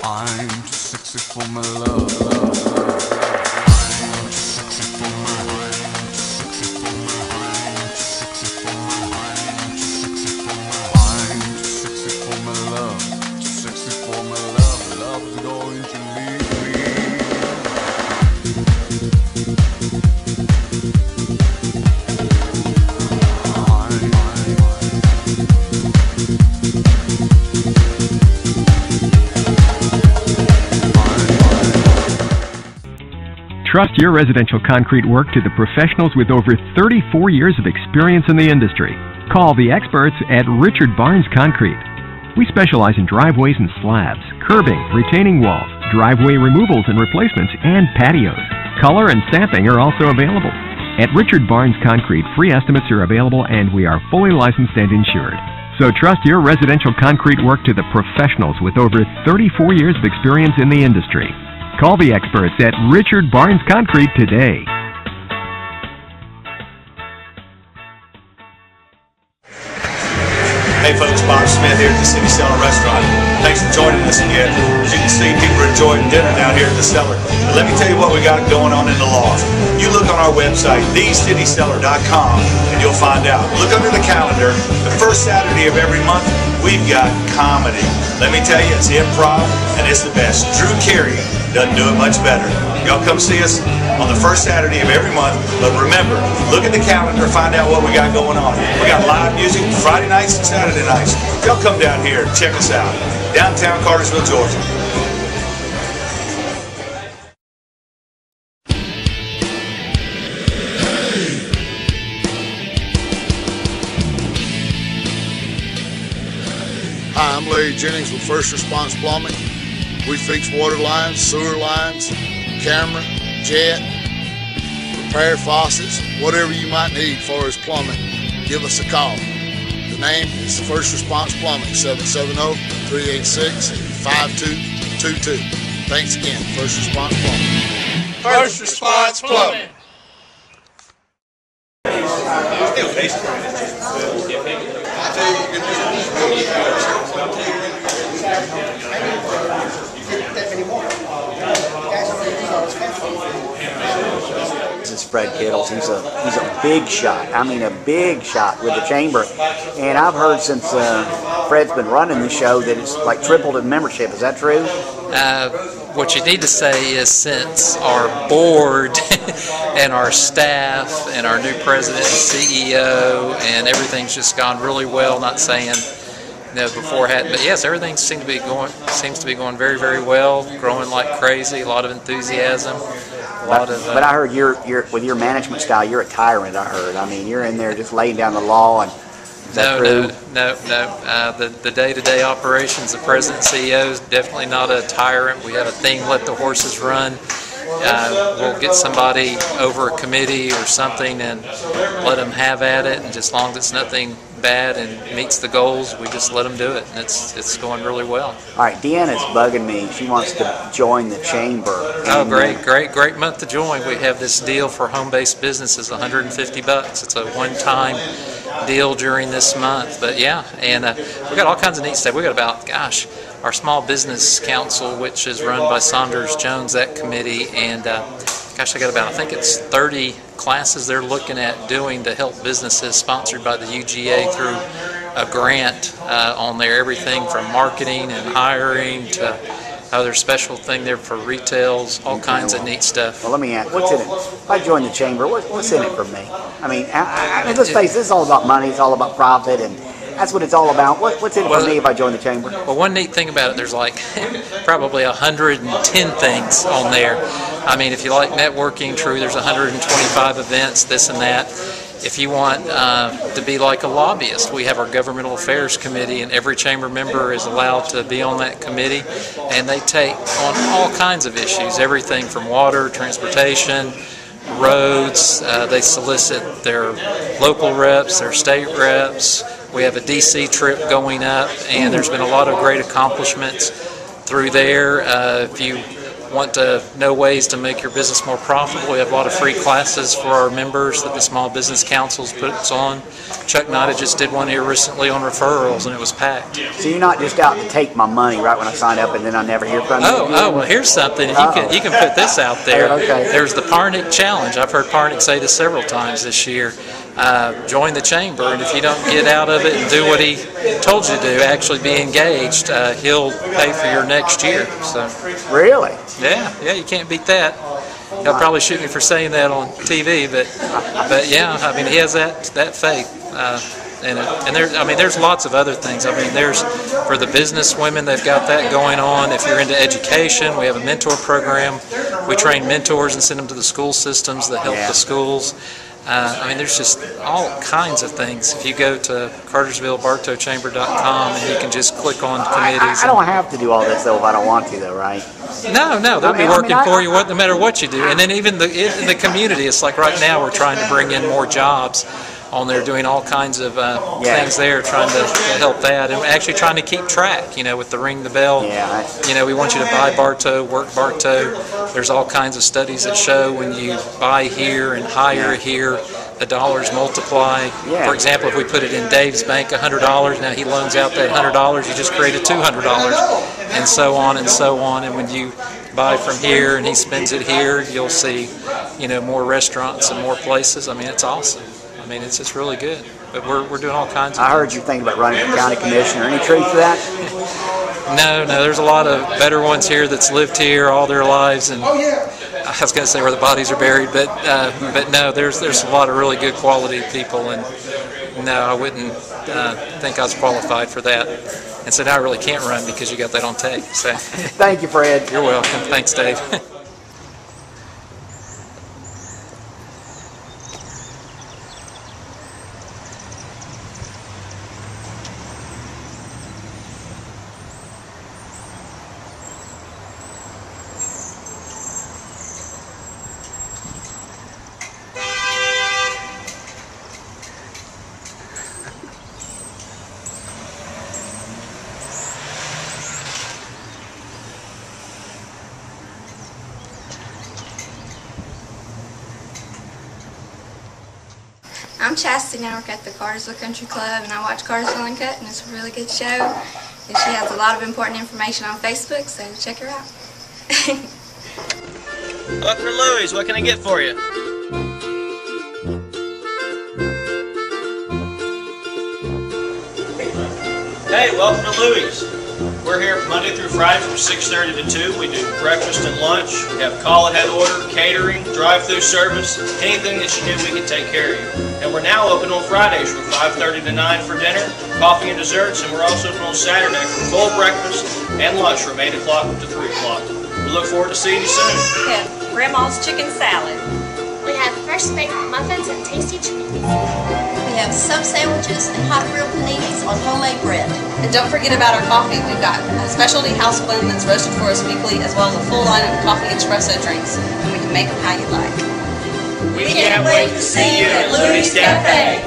I'm too sexy for my love, love, love. I'm too sexy for my love, too sexy for my love. Love's going to leave me. Trust your residential concrete work to the professionals with over 34 years of experience in the industry. Call the experts at Richard Barnes Concrete. We specialize in driveways and slabs, curbing, retaining walls, driveway removals and replacements, and patios. Color and stamping are also available. At Richard Barnes Concrete, free estimates are available and we are fully licensed and insured. So trust your residential concrete work to the professionals with over 34 years of experience in the industry. Call the experts at Richard Barnes Concrete today. Hey folks, Bob Smith here at the City Cellar Restaurant. Thanks for joining us again. As you can see, people are enjoying dinner down here at the cellar. But let me tell you what we got going on in the loft. You look on our website, thecitycellar.com, and you'll find out. Look under the calendar. The first Saturday of every month, we've got comedy. Let me tell you, it's improv, and it's the best. Drew Carey doesn't do it much better. Y'all come see us on the first Saturday of every month. But remember, look at the calendar, find out what we got going on. We got live music Friday nights and Saturday nights. Y'all come down here and check us out. Downtown Cartersville, Georgia. Hi, I'm Larry Jennings with First Response Plumbing. We fix water lines, sewer lines, camera, jet, repair faucets, whatever you might need as far as plumbing, give us a call. The name is First Response Plumbing, 770-386-5222. Thanks again, First Response Plumbing. First Response Plumbing. This is Fred Kittles. He's a big shot. I mean, a big shot with the chamber. And I've heard since Fred's been running the show that it's like tripled in membership. Is that true? What you need to say is since our board and our staff and our new president and CEO and everything's just gone really well. Not saying beforehand, but yes, everything seems to be going very, very well. Growing like crazy. A lot of enthusiasm. But I heard you're with your management style, you're a tyrant. I heard. I mean, you're in there just laying down the law and. No. The day-to-day operations, the president and CEO is definitely not a tyrant. We have a thing, let the horses run. We'll get somebody over a committee or something and let them have at it, and just as long as it's nothing bad and meets the goals, we just let them do it, and it's going really well. All right, Deanna's bugging me. She wants to join the chamber. Oh, great month to join. We have this deal for home-based businesses, $150. It's a one-time deal during this month, but yeah, and we got all kinds of neat stuff. We got about, our Small Business Council, which is run by Saunders Jones, that committee, and I got about, I think it's 30 classes they're looking at doing to help businesses, sponsored by the UGA through a grant on there. Everything from marketing and hiring to other special thing there for retails, all kinds of neat stuff. Well, let me ask, what's in it? If I join the chamber, what's in it for me? I mean, let's face it, this is all about money. It's all about profit, and that's what it's all about. What's in it for me if I join the chamber? Well, one neat thing about it, there's like probably 110 things on there. I mean, if you like networking, true, there's 125 events, this and that. If you want to be like a lobbyist, we have our Governmental Affairs Committee, and every chamber member is allowed to be on that committee, and they take on all kinds of issues, everything from water, transportation, roads. They solicit their local reps, their state reps. We have a DC trip going up, and there's been a lot of great accomplishments through there. If you want to know ways to make your business more profitable, we have a lot of free classes for our members that the Small Business Councils puts on. Chuck Knight just did one here recently on referrals, and it was packed. So you're not just out to take my money right when I sign up and then I never hear from you? Oh, well, here's something. You can put this out there. Okay. There's the Parnick Challenge. I've heard Parnick say this several times this year. Join the chamber, and if you don't get out of it and do what he told you to do, actually be engaged, he'll pay for your next year. So really? Yeah, you can't beat that. He'll probably shoot me for saying that on TV, but yeah, I mean, he has that faith. And there's lots of other things. I mean, there's for the business women, they've got that going on. If you're into education, we have a mentor program. We train mentors and send them to the school systems that help the schools. I mean, there's just all kinds of things. If you go to CartersvilleBartowChamber.com and you can just click on committees. I don't have to do all this, though, if I don't want to, though, right? No, they'll be working for you no matter what you do. And then even in the community, it's like right now we're trying to bring in more jobs on there, doing all kinds of things there, trying to help that, and actually trying to keep track, with the ring the bell. We want you to buy Bartow, work Bartow. There's all kinds of studies that show when you buy here and hire here, the dollars multiply. For example, if we put it in Dave's bank, $100, now he loans out that $100, you just created $200, and so on and so on. And when you buy from here and he spends it here, you'll see, more restaurants and more places. I mean, it's awesome. I mean, it's just really good. But we're doing all kinds of I heard you thinking about running for county commissioner. Any truth to that? No, there's a lot of better ones here that's lived here all their lives, and I was going to say where the bodies are buried, but no, there's a lot of really good quality people, and no, I wouldn't think I was qualified for that. And so now I really can't run because you got that on tape. So thank you, Fred. You're welcome. Thanks, Dave. I'm Chastity, and I work at the Cartersville Country Club, and I watch Cartersville UNCUT, and it's a really good show. And she has a lot of important information on Facebook, so check her out. Dr. Louis, what can I get for you? Hey, welcome to Louis. We're here Monday through Friday from 6:30 to 2. We do breakfast and lunch. We have call-ahead order, catering, drive-through service. Anything that you need, we can take care of you. And we're now open on Fridays from 5:30 to 9 for dinner, coffee and desserts, and we're also open on Saturday for full breakfast and lunch from 8 o'clock to 3 o'clock. We look forward to seeing you soon. We have Grandma's Chicken Salad. We have fresh baked muffins and tasty treats. We have sub sandwiches and hot grilled paninis on homemade bread. And don't forget about our coffee. We've got a specialty house blend that's roasted for us weekly, as well as a full line of coffee espresso drinks, and we can make them how you like. We can't wait to see you at Louis Cafe.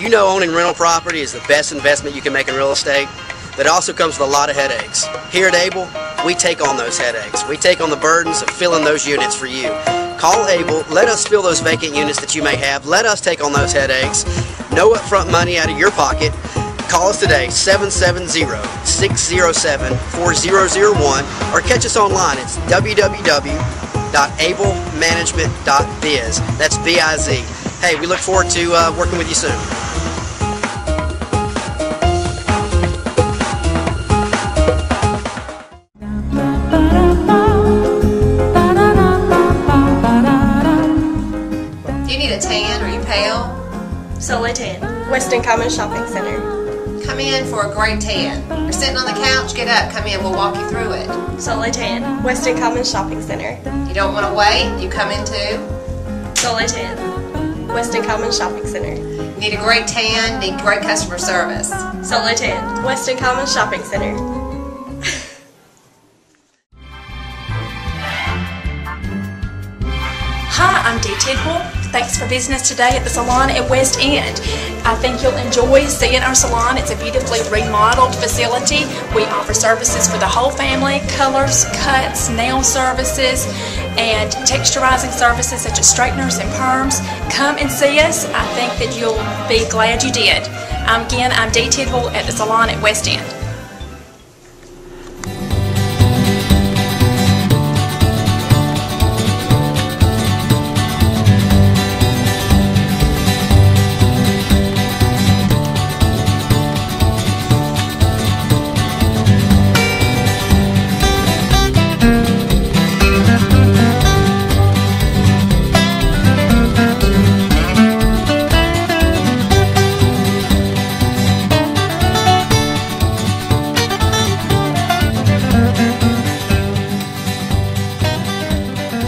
You know, owning rental property is the best investment you can make in real estate, but it also comes with a lot of headaches. Here at Able, we take on those headaches. We take on the burdens of filling those units for you. Call Able, let us fill those vacant units that you may have. Let us take on those headaches. No upfront money out of your pocket. Call us today, 770-607-4001, or catch us online. It's www.ablemanagement.biz. That's B-I-Z. Hey, we look forward to working with you soon. Do you need a tan? Are you pale? Soleil Tan, Weston Common Shopping Center. Come in for a great tan. You're sitting on the couch, get up, come in, we'll walk you through it. Soleil Tan, Weston Common Shopping Center. You don't want to wait, you come in too. Soleil Tan, Weston Common Shopping Center. You need a great tan, need great customer service. Soleil Tan, Weston Common Shopping Center. Hi, I'm Dee Tidwell. Thanks for visiting us today at the salon at West End. I think you'll enjoy seeing our salon. It's a beautifully remodeled facility. We offer services for the whole family, colors, cuts, nail services, and texturizing services such as straighteners and perms. Come and see us. I think that you'll be glad you did. Again, I'm Dee Tidwell at the salon at West End.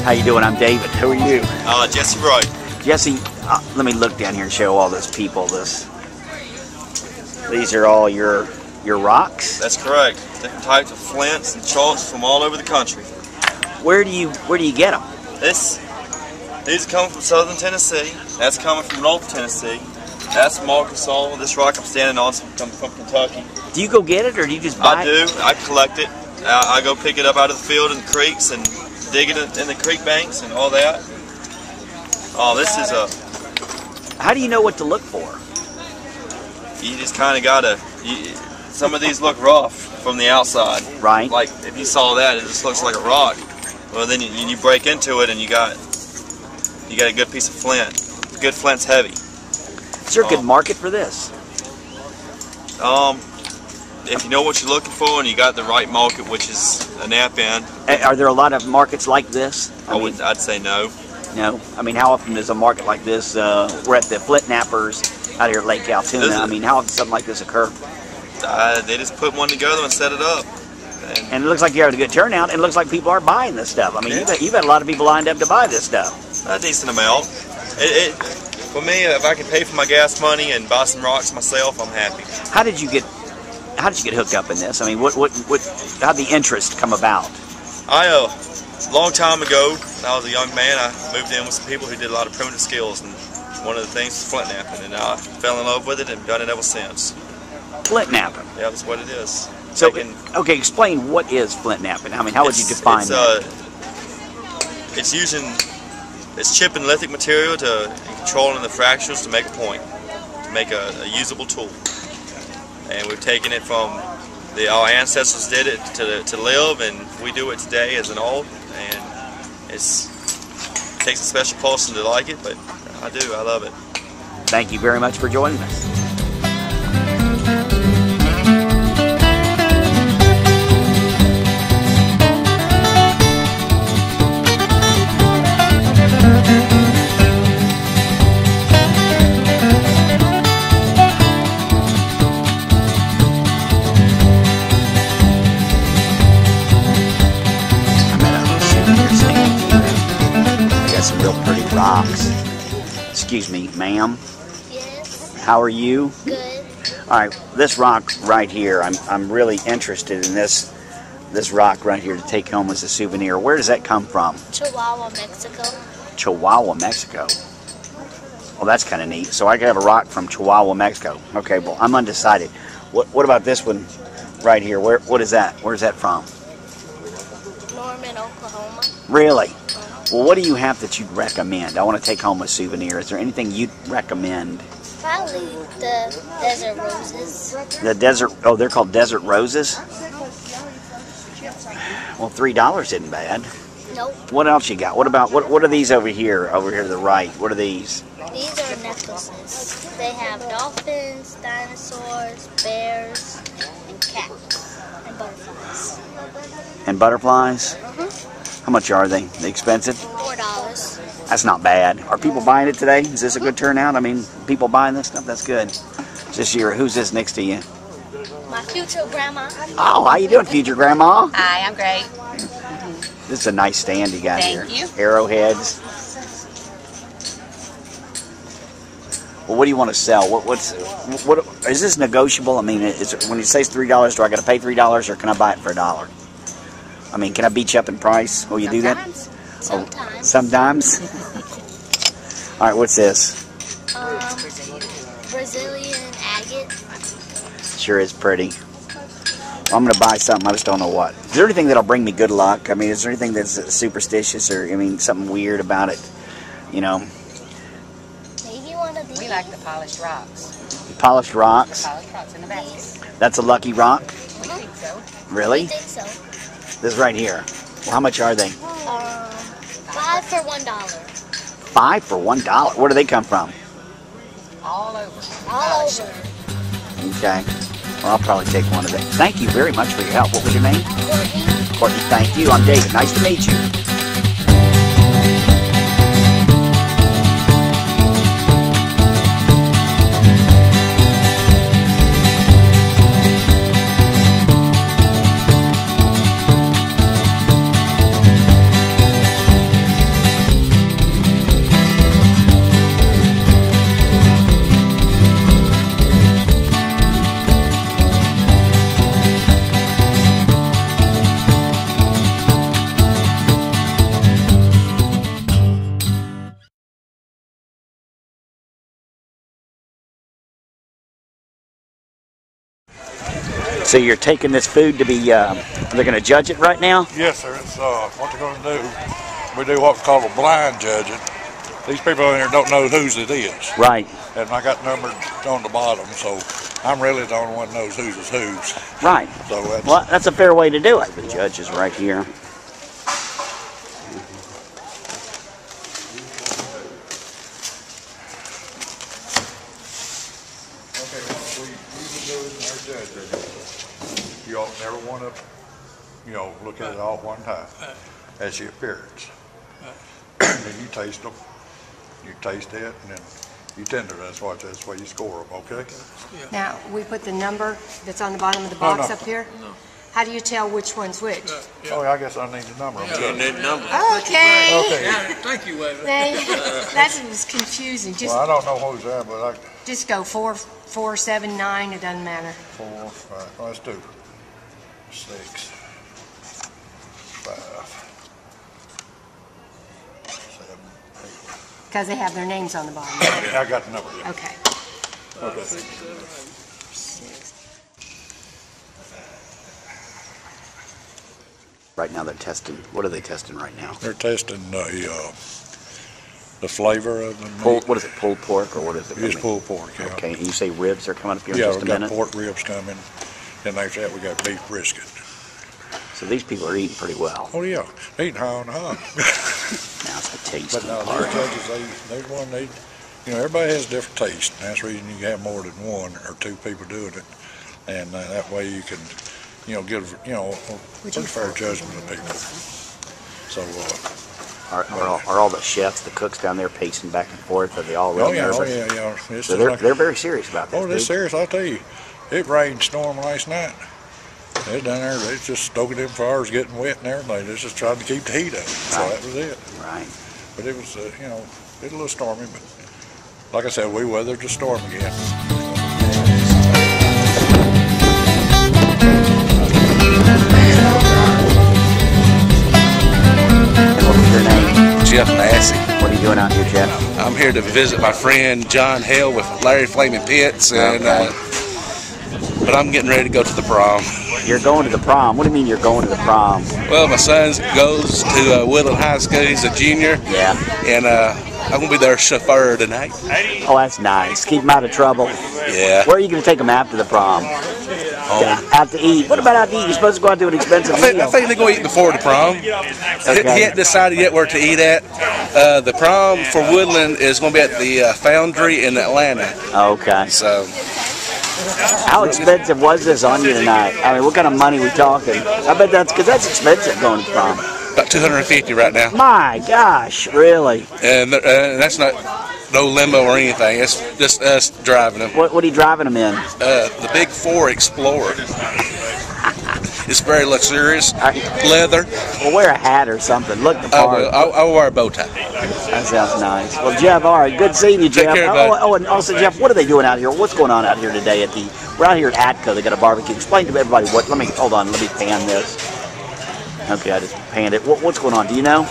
How you doing? I'm David. Who are you? Jesse Wright. Jesse, let me look down here and show all those people this. These are all your rocks? That's correct. Different types of flints and chalks from all over the country. Where do you get them? These are coming from southern Tennessee. That's coming from north Tennessee. That's from Arkansas. This rock I'm standing on is coming from Kentucky. Do you go get it, or do you just buy it? I do. I collect it. I go pick it up out of the field and the creeks and dig it in the creek banks and all that. Oh, this is a... How do you know what to look for? You just kind of gotta... some of these look rough from the outside. Right. Like, if you saw that, it just looks like a rock. Well, then you break into it and you got a good piece of flint. Good flint's heavy. Is there a good market for this? if you know what you're looking for and you got the right market, which is a nap in. Are there a lot of markets like this? I'd say no. No? I mean, how often is a market like this? We're at the Flint Nappers out here at Lake Altoona. I mean, how often does something like this occur? They just put one together and set it up. And it looks like you have a good turnout, and it looks like people are buying this stuff. I mean, you've had a lot of people lined up to buy this stuff. A decent amount. For me, if I can pay for my gas money and buy some rocks myself, I'm happy. How did you get hooked up in this? I mean, how'd the interest come about? Long time ago, when I was a young man, I moved in with some people who did a lot of primitive skills, and one of the things was flint napping, and I fell in love with it and done it ever since. Flint napping? Yeah, that's what it is. So, okay, explain what is flint napping. I mean, how would you define that? It's chipping lithic material and controlling the fractures to make a point, to make a usable tool. And we've taken it from our ancestors did it to live, and we do it today as an art. And it takes a special person to like it, but I love it. Thank you very much for joining us. Some real pretty rocks. Excuse me, ma'am. Yes. How are you? Good. All right, this rock right here, I'm really interested in this rock right here to take home as a souvenir. Where does that come from? Chihuahua, Mexico. Chihuahua, Mexico. Well, that's kind of neat. So I could have a rock from Chihuahua, Mexico. Okay, well, I'm undecided. What about this one right here? What is that? Where's that from? Norman, Oklahoma. Really? Well, what do you have that you'd recommend? I want to take home a souvenir. Is there anything you'd recommend? Probably the desert roses. The desert, they're called desert roses? Well, $3 isn't bad. Nope. What else you got? What are these over here to the right? What are these? These are necklaces. They have dolphins, dinosaurs, bears, and cats, and butterflies. And butterflies? How much are they? They expensive? $4. That's not bad. Are people buying it today? Is this a good turnout? I mean, people buying this stuff? That's good. Who's this next to you? My future grandma. Oh, how you doing, future grandma? Hi, I'm great. This is a nice stand you got here. Thank you. Arrowheads. Well, what do you want to sell? What is this negotiable? I mean, when you say $3, do I got to pay $3 or can I buy it for $1? I mean, can I beat you up in price? Will you do that? Sometimes. Sometimes? All right, what's this? Brazilian agate. Sure is pretty. Well, I'm going to buy something. I just don't know what. Is there anything that'll bring me good luck? I mean, is there anything that's superstitious or, I mean, something weird about it? You know? Maybe one of these. We like the polished rocks. Polished rocks? The polished rocks in the basket. That's a lucky rock? We think so. Really? We think so. This right here. Well, how much are they? 5 for $1. 5 for $1? Where do they come from? All over. All over. Okay. Well, I'll probably take one of them. Thank you very much for your help. What was your name? Courtney. Courtney, thank you. I'm David. Nice to meet you. So you're taking this food to be, they're going to judge it right now? Yes, sir. It's what they're going to do. We do what we call a blind judging. These people in here don't know whose it is. Right. And I got numbered on the bottom, so I'm really the only one that knows whose is whose. Right. So that's a fair way to do it. The judge is right here. You ought never want to, look at it all one time. That's the appearance. Then you taste them. You taste it, and then you tender. That's why you score them. Okay. Now we put the number that's on the bottom of the box up here. No. How do you tell which one's which? Oh, I guess I need the number. You need the number. Okay. Okay. Thank you, Waver. That was confusing. Just, Well, I don't know who's that, but just go 4, 4, 7, 9. It doesn't matter. 4, 5. Let's do 6, 5, 7, 8. Because they have their names on the bottom. Yeah, I got the number. Yeah. Okay. Okay. Right now they're testing. What are they testing right now? They're testing the flavor of the meat. What is it? Pulled pork or what is it? It's pulled pork. Yeah. Okay. And you say ribs are coming up here in Yeah, just a we got minute. pork ribs coming, and after that we got beef brisket. So these people are eating pretty well. Oh yeah, eating high on the hog. Now it's the taste. But no, these judges, everybody has a different taste. And that's the reason you have more than 1 or 2 people doing it, and that way you can, give a pretty fair judgment of people. So. Are all the chefs, the cooks down there pacing back and forth? Are they all really nervous? Oh yeah. So they're very serious about this. Oh, they're serious. I'll tell you, it rained storm last night. They're down there. They're just stoking them fires, getting wet and everything. They're just trying to keep the heat up. So that was it. Right. But it was, it was a little stormy. But like I said, we weathered the storm again. Your name? Jeff Massey. What are you doing out here, Jeff? I'm here to visit my friend John Hale with Larry Flaming Pitts, and but I'm getting ready to go to the prom. You're going to the prom? What do you mean you're going to the prom? Well, my son goes to Woodland High School. He's a junior. Yeah. And I'm going to be their chauffeur tonight. Oh, that's nice. Keep him out of trouble. Yeah. Where are you going to take him after the prom? Out to eat. What about out to eat? You're supposed to go out to an expensive meal. I think they're going to eat before the prom. Okay. He hadn't decided yet where to eat at. The prom for Woodland is going to be at the Foundry in Atlanta. Okay. So. How expensive was this on you tonight? I mean, what kind of money are we talking? I bet because that's expensive going to the prom. About $250 right now. My gosh, really? And that's not no limo or anything. It's just us driving them. What are you driving them in? The big 4 Explorer. It's very luxurious. Leather. Well, wear a hat or something. Look the part. I'll wear a bow tie. That sounds nice. Well, Jeff, all right. Good seeing you, Jeff. Take care, buddy. And also, Jeff, what are they doing out here? What's going on out here today we're out here at Atco. They got a barbecue. Explain to everybody hold on. Let me pan this. Okay, I just panned it. What's going on? Do you know?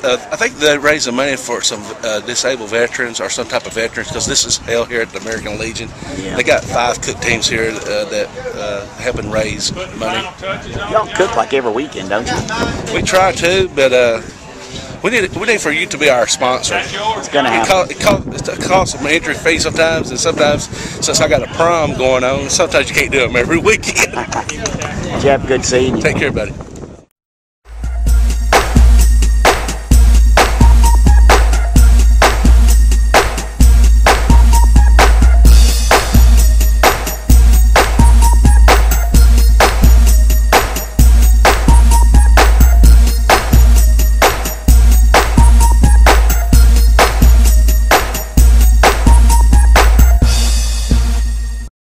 I think they're raising money for some disabled veterans or some type of veterans, because this is held here at the American Legion. Yeah. They got 5 cook teams here that helping raise money. Y'all cook like every weekend, don't you? We try to, but we need for you to be our sponsor. It's going to happen. It costs some entry fee sometimes, and sometimes, since I got a prom going on, sometimes you can't do them every weekend. Jeff, good seeing you. Take care, buddy.